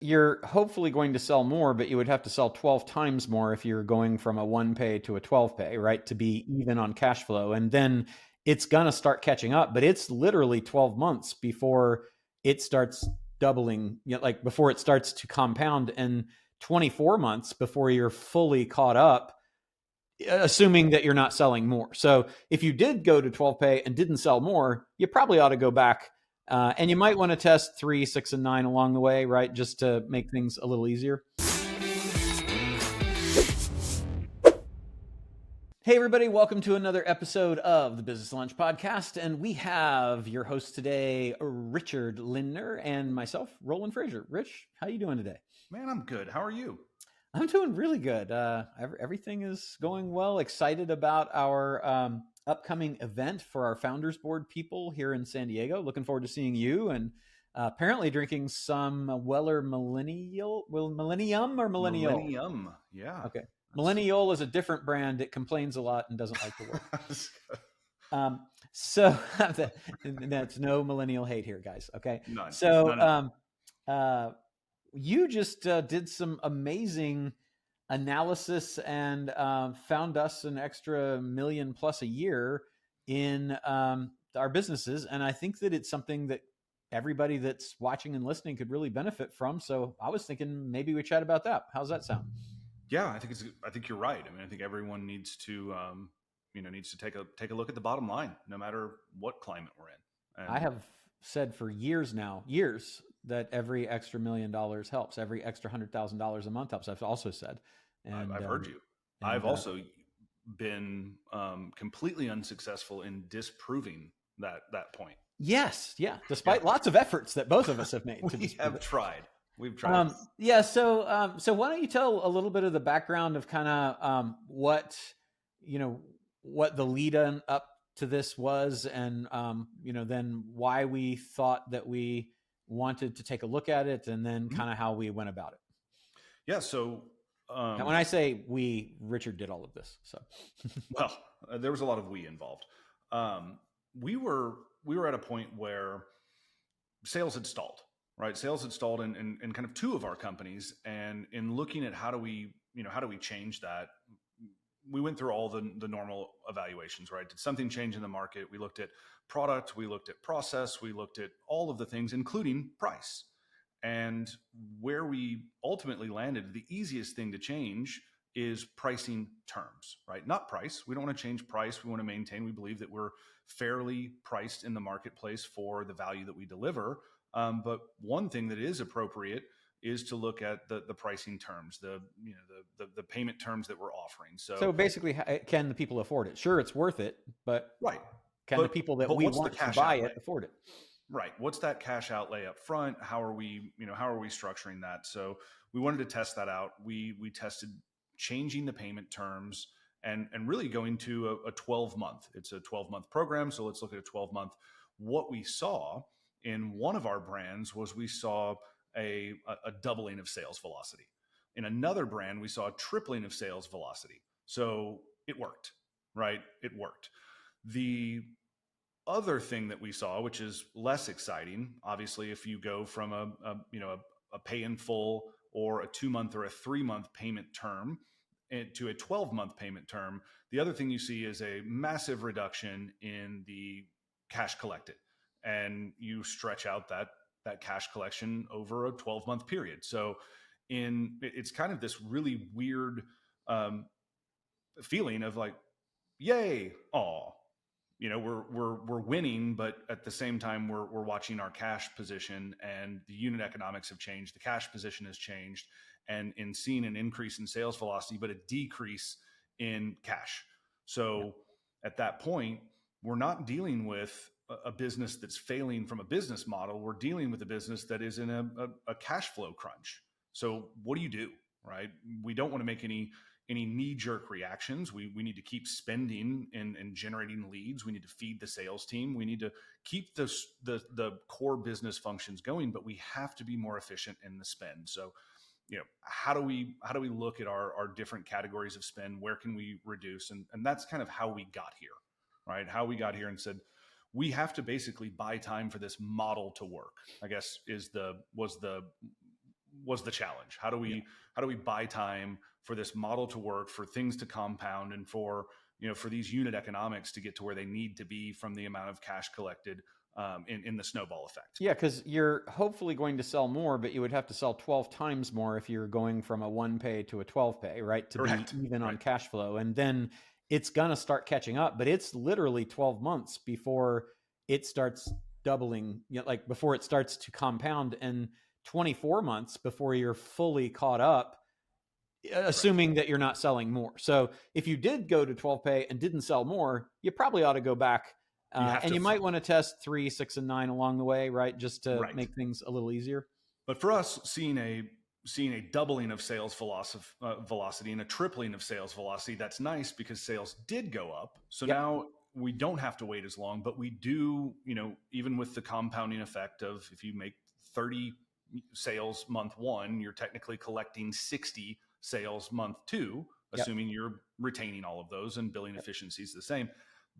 you're hopefully going to sell more, but you would have to sell 12 times more if you're going from a 1-pay to a 12-pay, right? To be even on cash flow. And then it's going to start catching up, but it's literally 12 months before it starts doubling, like before it starts to compound, and 24 months before you're fully caught up, assuming that you're not selling more. So if you did go to 12-pay and didn't sell more, you probably ought to go back. And you might want to test 3, 6, and 9 along the way, right? Just to make things a little easier. Hey, everybody, welcome to another episode of the Business Lunch Podcast. And we have your host today, Richard Lindner, and myself, Roland Frasier. Rich, how you doing today? Man, I'm good. How are you? I'm doing really good. Everything is going well. Excited about our upcoming event for our Founders Board people here in San Diego. Looking forward to seeing you, and apparently drinking some Weller Millennium or Millennial? Millennium, yeah. Okay. Millennial is a different brand. It complains a lot and doesn't like the word. So that's no millennial hate here, guys. Okay. None. So you just did some amazing analysis and found us an extra $1 million plus a year in our businesses. And I think that it's something that everybody that's watching and listening could really benefit from. So I was thinking maybe we chat about that. How's that sound? Yeah, I think you're right. I mean, I think everyone needs to take a look at the bottom line, no matter what climate we're in. And I have said for years, that every extra $1 million helps. Every extra $100,000 a month helps. I've also said, and I've heard you. I've also been completely unsuccessful in disproving that point. Yes, yeah. Despite lots of efforts that both of us have made, We've tried. So why don't you tell a little bit of the background of kind of what the lead up to this was, and then why we thought that we wanted to take a look at it, and then kind of how we went about it. Yeah. So when I say we, Richard did all of this. So well, there was a lot of we involved. We were at a point where sales had stalled. Right, sales had stalled in kind of two of our companies, and in looking at how do we change that, we went through all the normal evaluations. Right, did something change in the market? We looked at product, we looked at process, we looked at all of the things, including price. And where we ultimately landed, the easiest thing to change is pricing terms. Right, not price. We don't want to change price. We want to maintain. We believe that we're fairly priced in the marketplace for the value that we deliver. But one thing that is appropriate is to look at the pricing terms, the payment terms that we're offering. So basically, can the people afford it? Sure, it's worth it, but can the people that we want to buy it afford it? Right. What's that cash outlay up front? How are we structuring that? So we wanted to test that out. We tested changing the payment terms and really going to a 12-month. It's a 12-month program. So let's look at a 12-month. What we saw in one of our brands was we saw a doubling of sales velocity. In another brand, we saw a tripling of sales velocity. So it worked, right? It worked. The other thing that we saw, which is less exciting, obviously, if you go from a pay in full or a 2-month or a 3-month payment term to a 12-month payment term, the other thing you see is a massive reduction in the cash collected. And you stretch out that cash collection over a 12-month period. So it's kind of this really weird feeling of like, yay, aw, we're winning, but at the same time we're watching our cash position, and the unit economics have changed, the cash position has changed, and in seeing an increase in sales velocity, but a decrease in cash. So at that point, we're not dealing with a business that's failing from a business model. We're dealing with a business that is in a cash flow crunch. So what do you do, right? We don't want to make any knee-jerk reactions. We need to keep spending and generating leads. We need to feed the sales team. We need to keep the core business functions going, but we have to be more efficient in the spend. So, how do we look at our different categories of spend? Where can we reduce? And that's kind of how we got here, right? How we got here and said, we have to basically buy time for this model to work, I guess was the was the challenge. How do we buy time for this model to work, for things to compound, and for for these unit economics to get to where they need to be from the amount of cash collected in the snowball effect. Yeah, because you're hopefully going to sell more, but you would have to sell 12 times more if you're going from a 1 pay to a 12 pay, right? To be Correct. even on Right. cash flow. And then it's going to start catching up, but it's literally 12 months before it starts doubling, like before it starts to compound, and 24 months before you're fully caught up, assuming that you're not selling more. So if you did go to 12 pay and didn't sell more, you probably ought to go back. And you might want to test 3, 6, and 9 along the way, right? Just to make things a little easier. But for us, seeing a doubling of sales velocity and a tripling of sales velocity, that's nice because sales did go up. So now we don't have to wait as long, but we do, even with the compounding effect of if you make 30 sales month 1, you're technically collecting 60 sales month 2, assuming you're retaining all of those and billing efficiency is the same.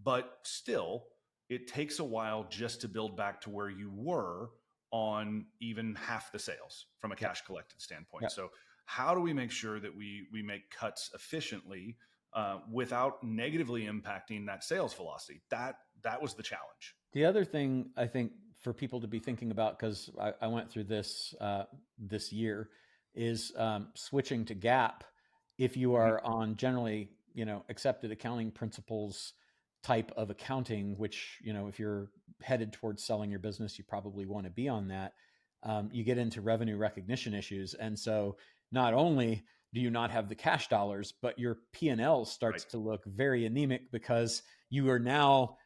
But still, it takes a while just to build back to where you were on even half the sales from a cash collected standpoint. So how do we make sure that we make cuts efficiently without negatively impacting that sales velocity? That was the challenge. The other thing I think for people to be thinking about, because I went through this this year, is switching to GAAP if you are on generally accepted accounting principles type of accounting, which if you're headed towards selling your business, you probably want to be on that. You get into revenue recognition issues, and so not only do you not have the cash dollars, but your P&L starts to look very anemic because you are now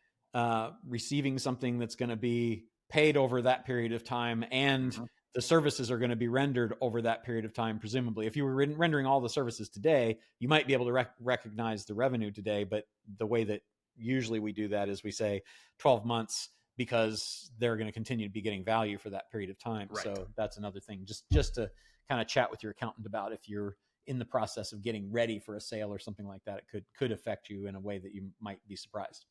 receiving something that's going to be paid over that period of time, and the services are going to be rendered over that period of time, presumably. If you were rendering all the services today, you might be able to recognize the revenue today, but the way that usually we do that is we say 12 months because they're going to continue to be getting value for that period of time. So that's another thing, just to kind of chat with your accountant about if you're in the process of getting ready for a sale or something like that. It could affect you in a way that you might be surprised.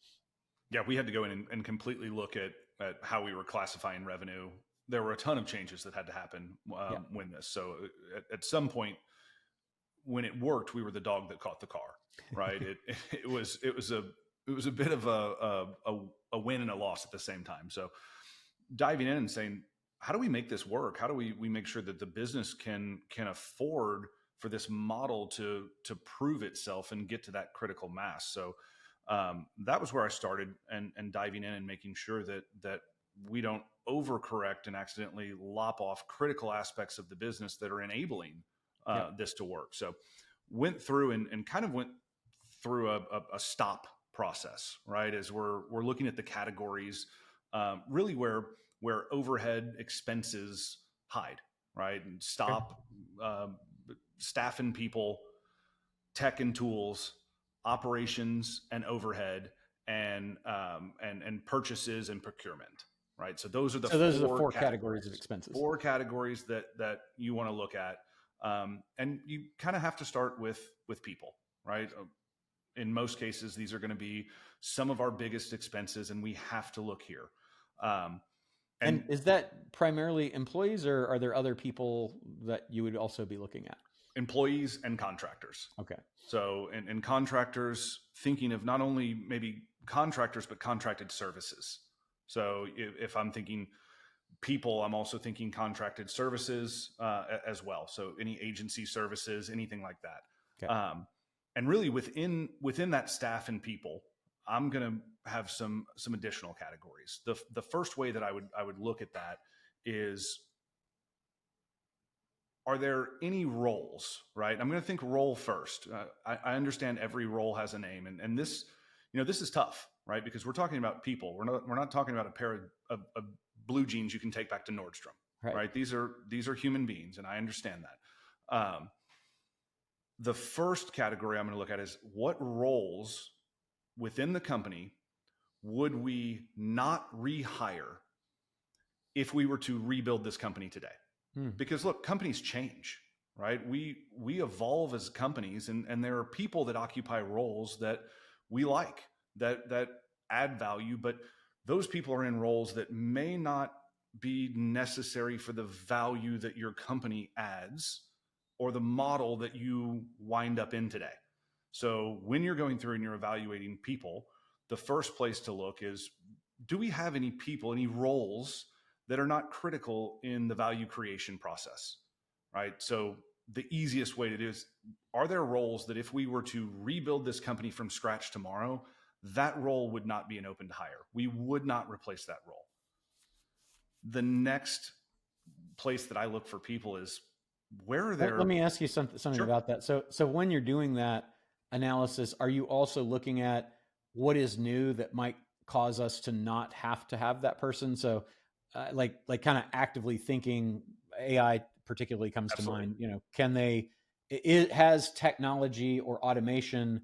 Yeah, we had to go in and completely look at how we were classifying revenue. There were a ton of changes that had to happen when this. So at some point, when it worked, we were the dog that caught the car, right? it was a bit of a win and a loss at the same time. So diving in and saying, how do we make this work? How do we make sure that the business can afford for this model to prove itself and get to that critical mass? So that was where I started and diving in and making sure that we don't overcorrect and accidentally lop off critical aspects of the business that are enabling this to work. So went through and kind of went through a stop process, right? As we're looking at the categories, really where overhead expenses hide, right? And stop staff and people, tech and tools, operations and overhead, and purchases and procurement, right? So those are the four categories of expenses. 4 categories that you want to look at, and you kind of have to start with people, right? In most cases, these are going to be some of our biggest expenses, and we have to look here. And is that primarily employees, or are there other people that you would also be looking at? Employees and contractors. Okay. So, and contractors, thinking of not only maybe contractors, but contracted services. So if I'm thinking people, I'm also thinking contracted services as well. So any agency services, anything like that. Okay. And really within that staff and people, I'm going to have some additional categories. The first way that I would look at that is, are there any roles, right? I'm going to think role first. I understand every role has a name, and this, this is tough, right? Because we're talking about people. We're not talking about a pair of blue jeans you can take back to Nordstrom, right? These are human beings, and I understand that. The first category I'm going to look at is, what roles within the company would we not rehire if we were to rebuild this company today? Because look, companies change, right? We evolve as companies, and there are people that occupy roles that we like, that add value, but those people are in roles that may not be necessary for the value that your company adds or the model that you wind up in today. So when you're going through and you're evaluating people, the first place to look is, do we have any people, any roles that are not critical in the value creation process, right? So the easiest way to do is, are there roles that if we were to rebuild this company from scratch tomorrow, that role would not be an open to hire? We would not replace that role. The next place that I look for people is, where are there... Let me ask you something Sure. about that. So when you're doing that analysis, are you also looking at what is new that might cause us to not have to have that person? So like kind of actively thinking, AI particularly comes Absolutely. to mind, you know, it has technology or automation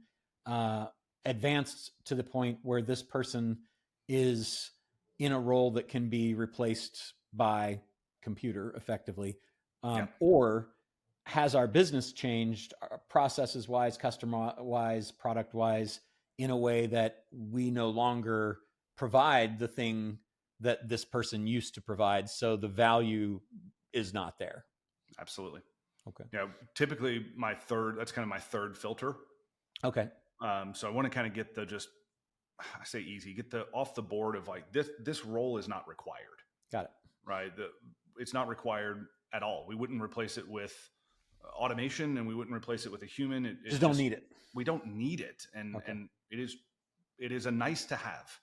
advanced to the point where this person is in a role that can be replaced by computer effectively, Yeah. or has our business changed processes wise, customer wise, product wise, in a way that we no longer provide the thing that this person used to provide, so the value is not there? Absolutely. Okay. Yeah. Typically that's kind of my third filter. Okay. So I want to kind of get I say easy, get the off the board of like, this role is not required. Got it. Right. It's not required at all. We wouldn't replace it with automation, and we wouldn't replace it with a human. It just don't need it. We don't need it. And, Okay. and it is a nice to have.